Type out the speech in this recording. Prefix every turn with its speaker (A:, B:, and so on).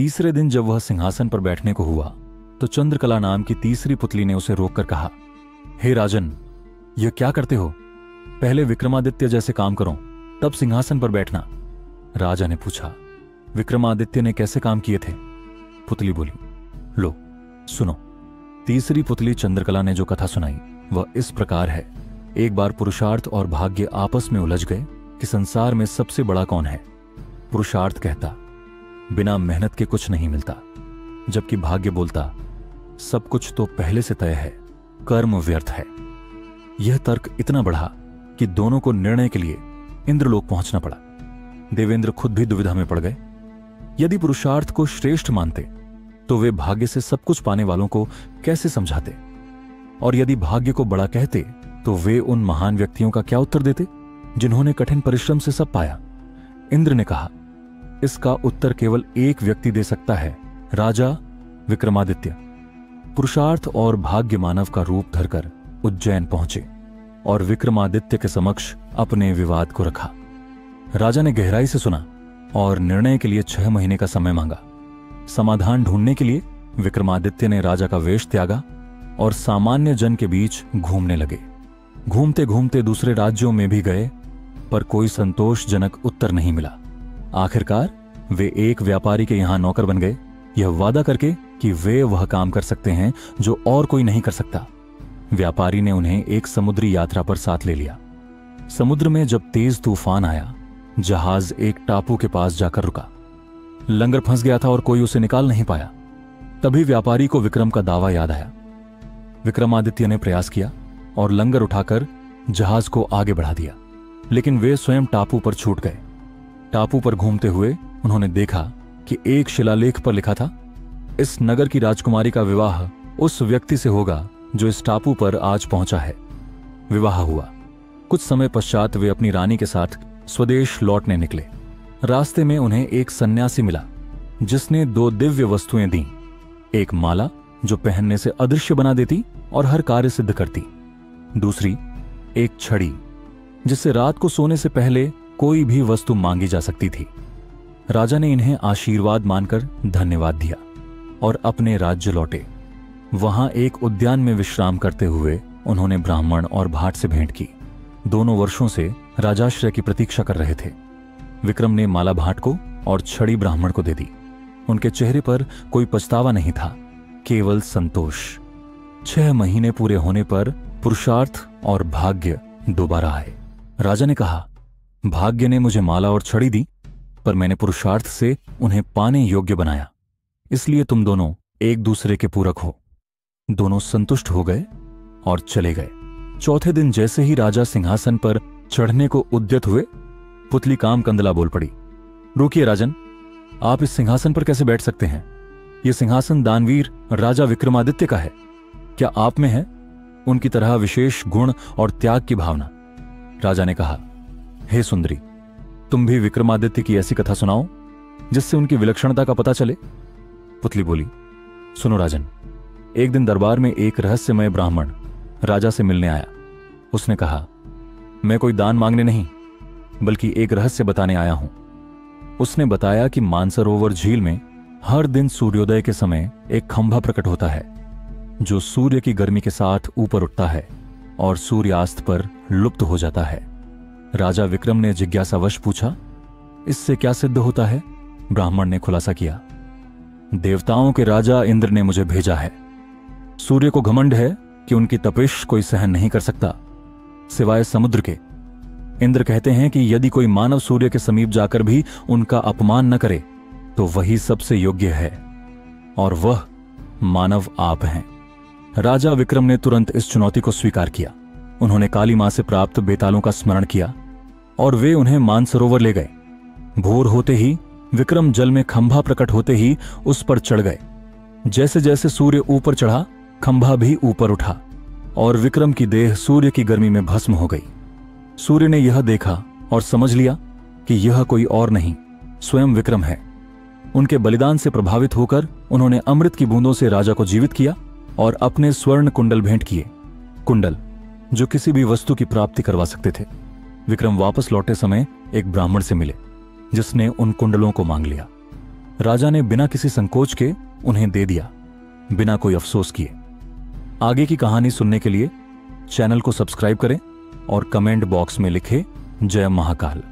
A: तीसरे दिन जब वह सिंहासन पर बैठने को हुआ तो चंद्रकला नाम की तीसरी पुतली ने उसे रोककर कहा, हे राजन, यह क्या करते हो? पहले विक्रमादित्य जैसे काम करो, तब सिंहासन पर बैठना। राजा ने पूछा, विक्रमादित्य ने कैसे काम किए थे? पुतली बोली, लो सुनो। तीसरी पुतली चंद्रकला ने जो कथा सुनाई वह इस प्रकार है। एक बार पुरुषार्थ और भाग्य आपस में उलझ गए कि संसार में सबसे बड़ा कौन है। पुरुषार्थ कहता, बिना मेहनत के कुछ नहीं मिलता, जबकि भाग्य बोलता, सब कुछ तो पहले से तय है, कर्म व्यर्थ है। यह तर्क इतना बढ़ा कि दोनों को निर्णय के लिए इंद्रलोक पहुंचना पड़ा। देवेंद्र खुद भी दुविधा में पड़ गए। यदि पुरुषार्थ को श्रेष्ठ मानते तो वे भाग्य से सब कुछ पाने वालों को कैसे समझाते, और यदि भाग्य को बड़ा कहते तो वे उन महान व्यक्तियों का क्या उत्तर देते जिन्होंने कठिन परिश्रम से सब पाया। इंद्र ने कहा, इसका उत्तर केवल एक व्यक्ति दे सकता है, राजा विक्रमादित्य। पुरुषार्थ और भाग्य मानव का रूप धरकर उज्जैन पहुंचे और विक्रमादित्य के समक्ष अपने विवाद को रखा। राजा ने गहराई से सुना और निर्णय के लिए 6 महीने का समय मांगा। समाधान ढूंढने के लिए विक्रमादित्य ने राजा का वेश त्यागा और सामान्य जन के बीच घूमने लगे। घूमते घूमते दूसरे राज्यों में भी गए, पर कोई संतोषजनक उत्तर नहीं मिला। आखिरकार वे एक व्यापारी के यहां नौकर बन गए, यह वादा करके कि वे वह काम कर सकते हैं जो और कोई नहीं कर सकता। व्यापारी ने उन्हें एक समुद्री यात्रा पर साथ ले लिया। समुद्र में जब तेज तूफान आया, जहाज एक टापू के पास जाकर रुका। लंगर फंस गया था और कोई उसे निकाल नहीं पाया। तभी व्यापारी को विक्रम का दावा याद आया। विक्रमादित्य ने प्रयास किया और लंगर उठाकर जहाज को आगे बढ़ा दिया, लेकिन वे स्वयं टापू पर छूट गए। टापू पर घूमते हुए उन्होंने देखा कि एक शिलालेख पर लिखा था, इस नगर की राजकुमारी का विवाह उस व्यक्ति से होगा जो इस टापू पर आज पहुंचा है। विवाह हुआ। कुछ समय पश्चात वे अपनी रानी के साथ स्वदेश लौटने निकले। रास्ते में उन्हें एक सन्यासी मिला जिसने 2 दिव्य वस्तुएं दी। एक माला जो पहनने से अदृश्य बना देती और हर कार्य सिद्ध करती। दूसरी एक छड़ी जिससे रात को सोने से पहले कोई भी वस्तु मांगी जा सकती थी। राजा ने इन्हें आशीर्वाद मानकर धन्यवाद दिया और अपने राज्य लौटे। वहां एक उद्यान में विश्राम करते हुए उन्होंने ब्राह्मण और भाट से भेंट की। दोनों वर्षों से राजाश्रय की प्रतीक्षा कर रहे थे। विक्रम ने माला भाट को और छड़ी ब्राह्मण को दे दी। उनके चेहरे पर कोई पछतावा नहीं था, केवल संतोष। 6 महीने पूरे होने पर पुरुषार्थ और भाग्य दोबारा आए। राजा ने कहा, भाग्य ने मुझे माला और छड़ी दी, पर मैंने पुरुषार्थ से उन्हें पाने योग्य बनाया, इसलिए तुम दोनों एक दूसरे के पूरक हो। दोनों संतुष्ट हो गए और चले गए। चौथे दिन जैसे ही राजा सिंहासन पर चढ़ने को उद्यत हुए, पुतली काम कंदला बोल पड़ी, रुकिए राजन, आप इस सिंहासन पर कैसे बैठ सकते हैं? यह सिंहासन दानवीर राजा विक्रमादित्य का है। क्या आप में है उनकी तरह विशेष गुण और त्याग की भावना? राजा ने कहा, हे सुंदरी, तुम भी विक्रमादित्य की ऐसी कथा सुनाओ जिससे उनकी विलक्षणता का पता चले। पुतली बोली, सुनो राजन, एक दिन दरबार में एक रहस्यमय ब्राह्मण राजा से मिलने आया। उसने कहा, मैं कोई दान मांगने नहीं बल्कि एक रहस्य बताने आया हूं। उसने बताया कि मानसरोवर झील में हर दिन सूर्योदय के समय एक खंभा प्रकट होता है जो सूर्य की गर्मी के साथ ऊपर उठता है और सूर्यास्त पर लुप्त हो जाता है। राजा विक्रम ने जिज्ञासावश पूछा, इससे क्या सिद्ध होता है? ब्राह्मण ने खुलासा किया, देवताओं के राजा इंद्र ने मुझे भेजा है। सूर्य को घमंड है कि उनकी तपिश कोई सहन नहीं कर सकता सिवाय समुद्र के। इंद्र कहते हैं कि यदि कोई मानव सूर्य के समीप जाकर भी उनका अपमान न करे तो वही सबसे योग्य है, और वह मानव आप हैं। राजा विक्रम ने तुरंत इस चुनौती को स्वीकार किया। उन्होंने काली मां से प्राप्त बेतालों का स्मरण किया और वे उन्हें मानसरोवर ले गए। भोर होते ही विक्रम जल में खंभा प्रकट होते ही उस पर चढ़ गए। जैसे जैसे सूर्य ऊपर चढ़ा, खंभा भी ऊपर उठा और विक्रम की देह सूर्य की गर्मी में भस्म हो गई। सूर्य ने यह देखा और समझ लिया कि यह कोई और नहीं, स्वयं विक्रम है। उनके बलिदान से प्रभावित होकर उन्होंने अमृत की बूंदों से राजा को जीवित किया और अपने स्वर्ण कुंडल भेंट किए, कुंडल जो किसी भी वस्तु की प्राप्ति करवा सकते थे। विक्रम वापस लौटे समय एक ब्राह्मण से मिले जिसने उन कुंडलों को मांग लिया। राजा ने बिना किसी संकोच के उन्हें दे दिया, बिना कोई अफसोस किए। आगे की कहानी सुनने के लिए चैनल को सब्सक्राइब करें और कमेंट बॉक्स में लिखें जय महाकाल।